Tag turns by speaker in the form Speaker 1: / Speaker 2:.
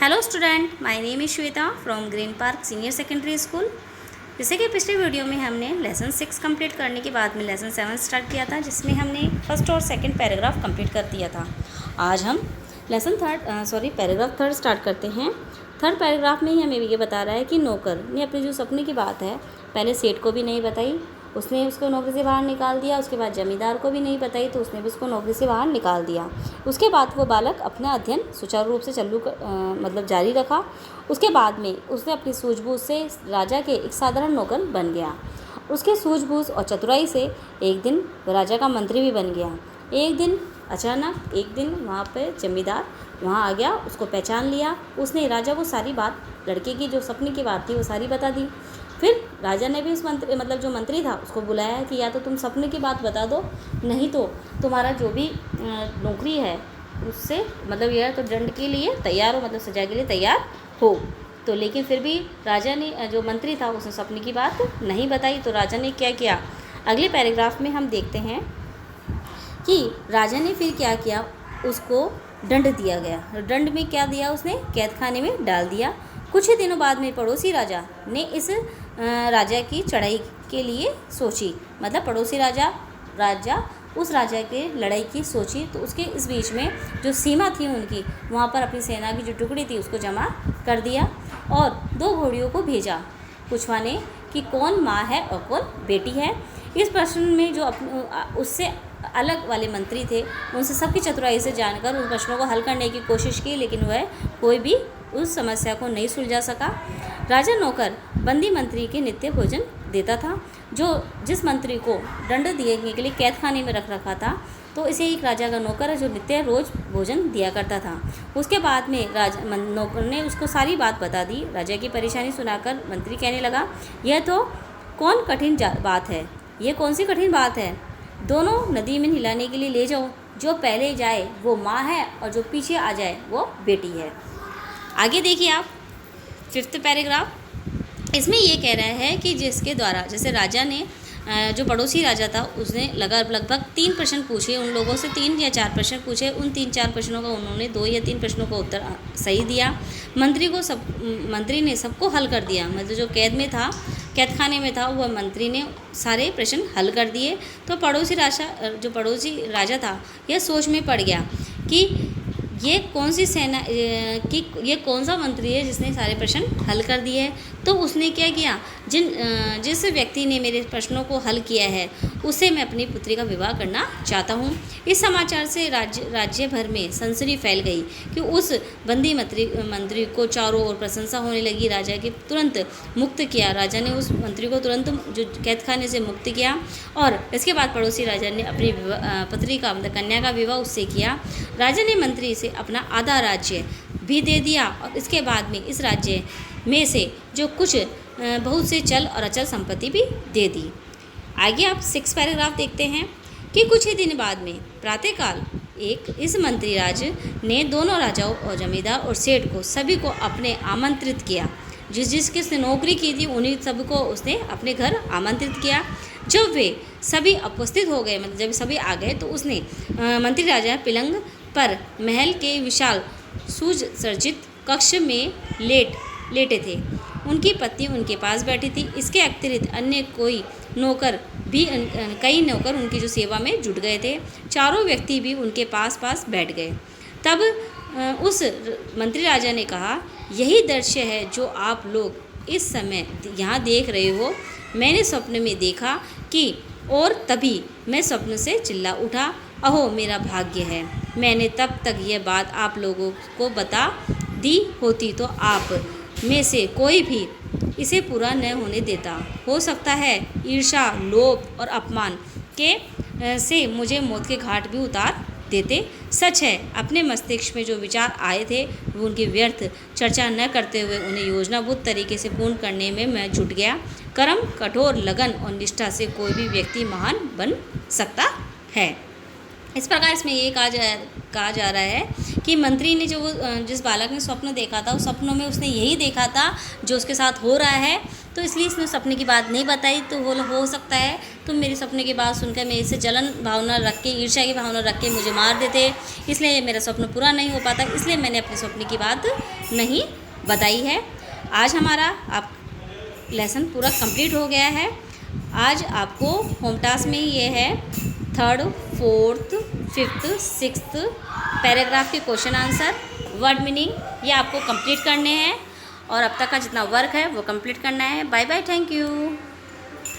Speaker 1: Hello student, my name is Shweta from green park senior secondary school. जैसे कि पिछले video में हमने लेसन 6 कंप्लीट करने के बाद में लेसन 7 स्टार्ट किया था, जिसमें हमने फर्स्ट और सेकंड पैराग्राफ कंप्लीट कर दिया था। आज हम लेसन पैराग्राफ थर्ड स्टार्ट करते हैं। थर्ड पैराग्राफ में ही हमें ये बता रहा है कि नौकर ने अपने जो सपने की बात है पहले सेठ को भी नहीं बताई, उसने उसको नौकरी से बाहर निकाल दिया। उसके बाद जमींदार को भी नहीं बताई तो उसने भी उसको नौकरी से बाहर निकाल दिया। उसके बाद वो बालक अपना अध्ययन सुचारू रूप से जारी रखा। उसके बाद में उसने अपनी सूझबूझ से राजा के एक साधारण नौकर बन गया। उसके सूझबूझ और चतुराई से एक दिन राजा का मंत्री भी बन गया। एक दिन अचानक वहाँ पे जमींदार वहाँ आ गया, उसको पहचान लिया। उसने राजा को सारी बात, लड़के की जो सपने की बात थी वो सारी बता दी। फिर राजा ने भी उस जो मंत्री था उसको बुलाया कि या तो तुम सपने की बात बता दो, नहीं तो तुम्हारा जो भी नौकरी है उससे यह तो दंड के लिए तैयार हो, सजा के लिए तैयार हो। तो लेकिन फिर भी राजा ने, जो मंत्री था, उसने सपने की बात नहीं बताई। तो राजा ने क्या किया, अगले पैराग्राफ में हम देखते हैं कि राजा ने फिर क्या किया, उसको दंड दिया गया। दंड में क्या दिया, उसने कैद खाने में डाल दिया। कुछ ही दिनों बाद में पड़ोसी राजा ने इस राजा की चढ़ाई के लिए सोची, पड़ोसी राजा उस राजा के लड़ाई की सोची। तो उसके इस बीच में जो सीमा थी उनकी, वहाँ पर अपनी सेना की जो टुकड़ी थी उसको जमा कर दिया और 2 घोड़ियों को भेजा पूछवाने कि कौन माँ है और कौन बेटी है। इस प्रश्न में जो उससे अलग वाले मंत्री थे, उनसे सबकी चतुराई से जानकर उन प्रश्नों को हल करने की कोशिश की, लेकिन वह कोई भी उस समस्या को नहीं सुलझा सका। राजा नौकर बंदी मंत्री के नित्य भोजन देता था। जिस मंत्री को दंड दिए के लिए कैद खाने में रख रखा था, तो इसे एक राजा का नौकर है जो नित्य रोज भोजन दिया करता था। उसके बाद में नौकर ने उसको सारी बात बता दी। राजा की परेशानी सुनाकर मंत्री कहने लगा, यह तो कौन कठिन बात है, ये कौन सी कठिन बात है। दोनों नदी में हिलाने के लिए ले जाओ, जो पहले जाए वो माँ है और जो पीछे आ जाए वो बेटी है। आगे देखिए आप 5th पैराग्राफ। इसमें ये कह रहा है कि जिसके द्वारा, जैसे राजा ने, जो पड़ोसी राजा था, उसने लगभग 3 प्रश्न पूछे उन लोगों से, 3 या 4 प्रश्न पूछे। उन 3-4 प्रश्नों का उन्होंने 2 या 3 प्रश्नों का उत्तर सही दिया। मंत्री ने सबको हल कर दिया। जो कैद खाने में था, वह मंत्री ने सारे प्रश्न हल कर दिए। तो पड़ोसी राजा था, यह सोच में पड़ गया कि ये कौन सी सेना कि ये कौन सा मंत्री है जिसने सारे प्रश्न हल कर दिए। तो उसने क्या किया, जिस व्यक्ति ने मेरे प्रश्नों को हल किया है उससे मैं अपनी पुत्री का विवाह करना चाहता हूँ। इस समाचार से राज्य भर में सनसनी फैल गई कि उस बंदी मंत्री को चारों ओर प्रशंसा होने लगी। राजा के तुरंत मुक्त किया। राजा ने उस मंत्री को तुरंत जो कैद खाने से मुक्त किया और इसके बाद पड़ोसी राजा ने अपनी पुत्री का कन्या का विवाह उससे किया। राजा ने मंत्री से अपना आधा राज्य भी दे दिया और इसके बाद में इस राज्य में से जो कुछ बहुत से चल और अचल संपत्ति भी दे दी। आगे आप 6 पैराग्राफ देखते हैं कि कुछ ही दिन बाद में प्रातःकाल इस मंत्री राज ने दोनों राजाओं और जमींदार और सेठ को सभी को अपने आमंत्रित किया। जिसकी उसने नौकरी की थी उन्हीं सबको उसने अपने घर आमंत्रित किया। जब वे सभी उपस्थित हो गए, जब सभी आ गए, तो उसने मंत्री राजा पिलंग पर महल के विशाल सुसज्जित कक्ष में लेटे थे। उनकी पत्नी उनके पास बैठी थी। इसके अतिरिक्त अन्य कई नौकर उनकी जो सेवा में जुट गए थे। चारों व्यक्ति भी उनके पास बैठ गए। तब उस मंत्री राजा ने कहा, यही दृश्य है जो आप लोग इस समय यहाँ देख रहे हो। मैंने स्वप्न में देखा कि, और तभी मैं स्वप्न से चिल्ला उठा, अहो मेरा भाग्य है, मैंने तब तक यह बात आप लोगों को बता दी होती तो आप में से कोई भी इसे पूरा न होने देता। हो सकता है ईर्ष्या, लोभ और अपमान के से मुझे मौत के घाट भी उतार देते। सच है, अपने मस्तिष्क में जो विचार आए थे वो उनकी व्यर्थ चर्चा न करते हुए उन्हें योजनाबद्ध तरीके से पूर्ण करने में मैं जुट गया। कर्म, कठोर लगन और निष्ठा से कोई भी व्यक्ति महान बन सकता है। इस प्रकार इसमें ये कहा जा रहा है कि मंत्री ने जो जिस बालक ने स्वप्न देखा था, उस सपनों में उसने यही देखा था जो उसके साथ हो रहा है, तो इसलिए इसने सपने की बात नहीं बताई। तो वो हो सकता है तुम मेरे सपने की बात सुनकर मेरे से जलन भावना रख के, ईर्ष्या की भावना रख के मुझे मार देते, इसलिए मेरा स्वप्न पूरा नहीं हो पाता, इसलिए मैंने अपने सपने की बात नहीं बताई है। आज हमारा लेसन पूरा कंप्लीट हो गया है। आज आपको होम टास्क में ये है 3rd, 4th, 5th, 6th paragraph के क्वेश्चन आंसर, वर्ड मीनिंग, ये आपको कंप्लीट करने हैं और अब तक का जितना वर्क है वो कंप्लीट करना है। Bye bye, thank you.